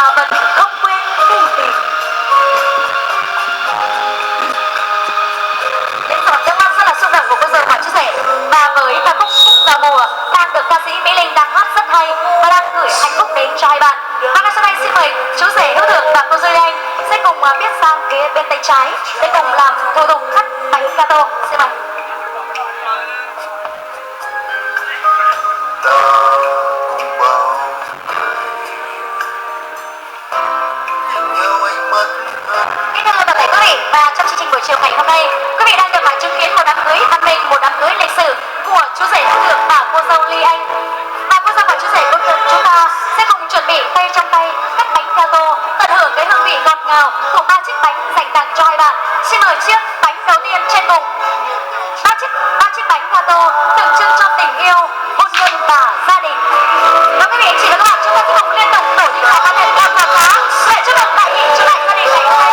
mà vẫn không quên đi tìm. Những giọt nước mắt rất là xúc động của cô dâu Hoàng chia sẻ, và với ca khúc Giao mùa đang được ca sĩ Mỹ Linh đang hát rất hay và đang gửi hạnh phúc đến cho hai bạn. Và ngay sau đây xin mời chú rể Hữu Thượng và cô dâu Anh sẽ cùng biết sang phía bên tay trái để cùng làm thủ tục cắt bánh gato. Xin mời. Và trong chương trình buổi chiều ngày hôm nay, quý vị đang được chứng kiến một đám cưới văn minh, một đám cưới lịch sử của chú rể Hữu Thượng và cô dâu Ly Anh. Và cô dâu và chú rể Hữu Thượng chúng ta sẽ cùng chuẩn bị tay trong tay cắt bánh gato, tận hưởng cái hương vị ngọt ngào của 3 chiếc bánh dành tặng cho hai bạn. Xin mời chiếc bánh đầu tiên trên cùng. Ba chiếc bánh gato tượng trưng cho tình yêu, hôn nhân và gia đình. Và quý vị anh chị và các bạn, chúng ta sẽ cùng liên tục nổi những tràng hoa thật cao và phá để chúc mừng đại hỷ cho đại gia đình ngày hôm nay.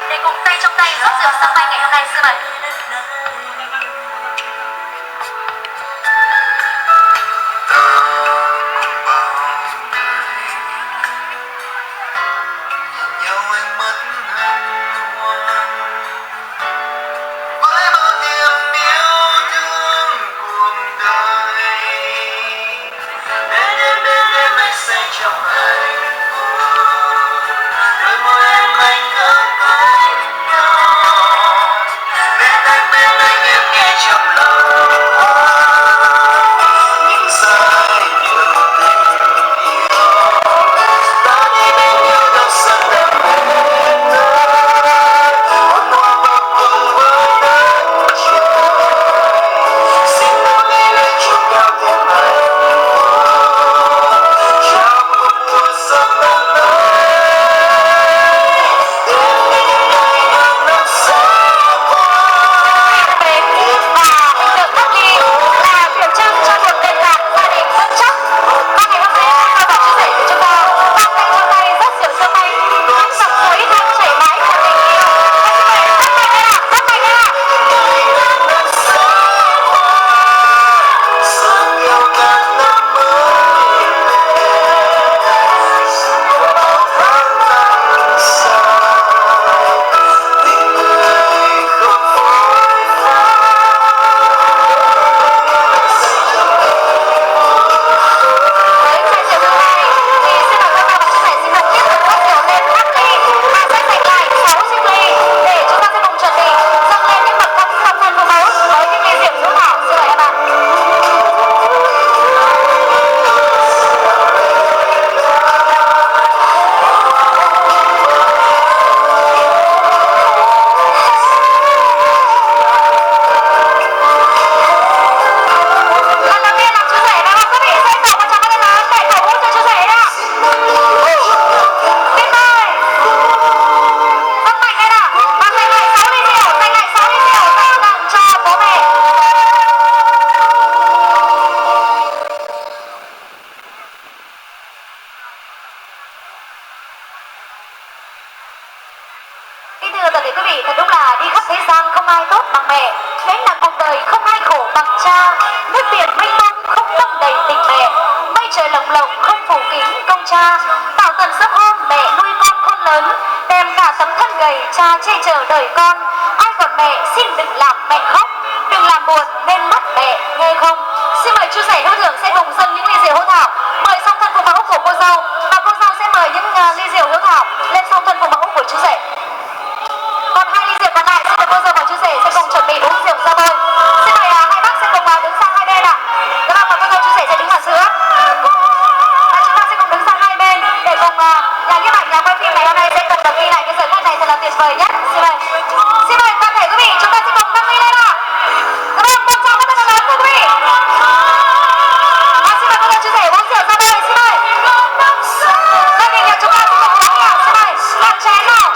Để cùng tay trong tay rót rượu sáng mai ngày hôm nay. Xin mời. Thật đúng là đi khắp thế gian không ai tốt bằng mẹ, đến là cuộc đời không ai khổ bằng cha. Nước biển mênh mông không đong đầy tình mẹ, mây trời lồng lộng không phủ kín công cha. Tạo tần sắp hôn mẹ nuôi con khôn lớn, đem cả tấm thân gầy cha che chở đời con. Ai còn mẹ xin đừng làm mẹ khóc, đừng làm buồn nên mất mẹ nghe không. Xin mời chú rể Hữu Thượng sẽ cùng dâng những ly rượu hiếu thảo mời song thân phụ mẫu của cô dâu, và cô dâu sẽ mời những ly rượu hiếu thảo lên song thân phụ mẫu của chú rể. Còn 2 ly rượu còn lại xin mời cô dâu và chú rể sẽ cùng chuẩn bị uống rượu ra thôi. Xin mời hai bác sẽ cùng đứng sang hai bên ạ. Các bác và cô dâu chú rể sẽ đứng ở giữa. Và chúng ta sẽ cùng đứng sang hai bên để cùng nhà nhiếp ảnh, nhà quay phim ngày hôm nay sẽ cùng được ghi lại cái giờ khắc này thật là tuyệt vời nhất. Xin mời toàn thể quý vị, chúng ta sẽ cùng nâng ly lên ạ. Các bác một tràng rất là lớn thưa quý vị. Xin mời cô dâu chú rể uống rượu ra thôi. Xin mời. Gia đình nhà chúng ta sẽ cùng đón nhận. Xin mời làm chén nào.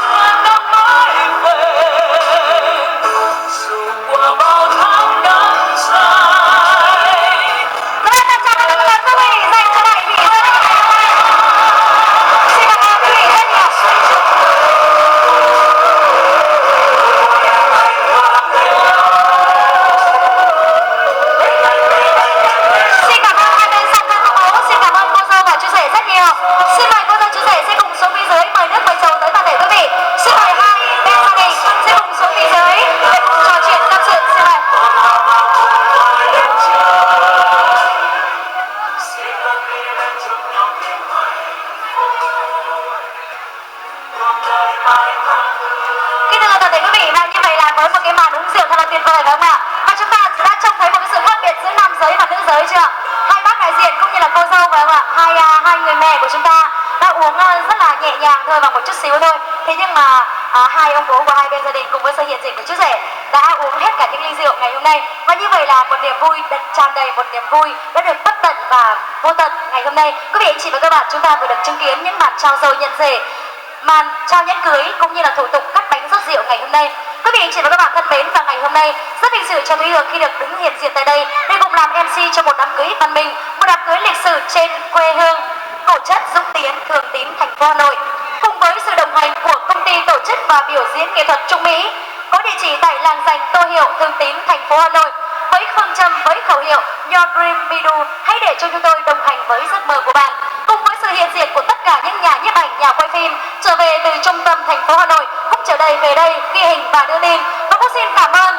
Kính thưa toàn thể quý vị, và như vậy là với một cái màn uống rượu thật là tuyệt vời phải không ạ? Và chúng ta đã trông thấy một cái sự khác biệt giữa nam giới và nữ giới chưa? Hai bác đại diện cũng như là cô dâu phải không ạ? Hai người mẹ của chúng ta đã uống rất là nhẹ nhàng thôi và một chút xíu thôi. Thế nhưng mà hai ông bố của hai bên gia đình cùng với sự hiện diện của chú rể đã uống hết cả những ly rượu ngày hôm nay. Và như vậy là một niềm vui tràn đầy một niềm vui đã được bất tận và vô tận ngày hôm nay. Quý vị anh chị và các bạn, chúng ta vừa được chứng kiến những màn trao dồi nhân rể, màn trao nhẫn cưới cũng như là thủ tục cắt bánh rót rượu ngày hôm nay. Quý vị anh chị và các bạn thân mến, và ngày hôm nay rất vinh dự cho Thúy Hương khi được đứng hiện diện tại đây để cùng làm MC cho một đám cưới văn minh, một đám cưới lịch sử trên quê hương cổ chất Dũng Tiến, Thường Tín, thành phố Hà Nội, cùng với sự đồng hành của công ty tổ chức và biểu diễn nghệ thuật Trung Mỹ có địa chỉ tại làng Dành Tô Hiệu, Thường Tín, thành phố Hà Nội, với phương châm, với khẩu hiệu Your Dream Me Do, hãy để cho chúng tôi đồng hành với giấc mơ của bạn, cùng với sự hiện diện của tất cả những nhà nhiếp ảnh, nhà quay phim trở về từ trung tâm thành phố Hà Nội cũng trở đây về đây ghi hình và đưa tin. Và cũng xin cảm ơn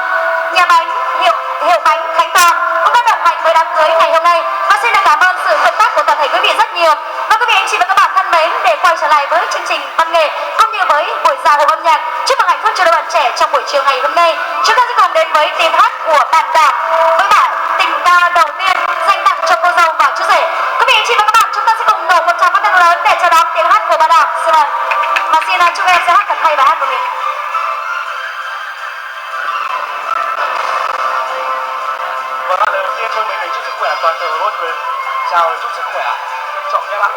nhà bánh hiệu bánh Khánh Toàn cũng đã đồng hành với đám cưới ngày hôm nay, và xin được cảm ơn sự hợp tác của toàn thể quý vị rất nhiều. Và quý vị anh chị và các bạn thân mến, để quay trở lại với chương trình văn nghệ cũng như với buổi giao hưởng âm nhạc chúc mừng hạnh phúc cho đôi bạn trẻ trong buổi chiều ngày hôm nay, chúng ta sẽ cùng đến với tiếng hát của bạn Đạp với bản tình ca đầu tiên dành tặng cho cô dâu và chú rể. Quý vị anh chị và các bạn, chúng ta sẽ cùng nổ một tràng pháo tay lớn để chào đón tiếng hát của bạn Đạp. Xin mời. Và xin chúc em sẽ hát thật hay bài hát của mình. Vâng, lời đầu tiên cho mình chúc sức khỏe toàn thể hội người. Chào, chúc sức khỏe, trân trọng nhé bạn.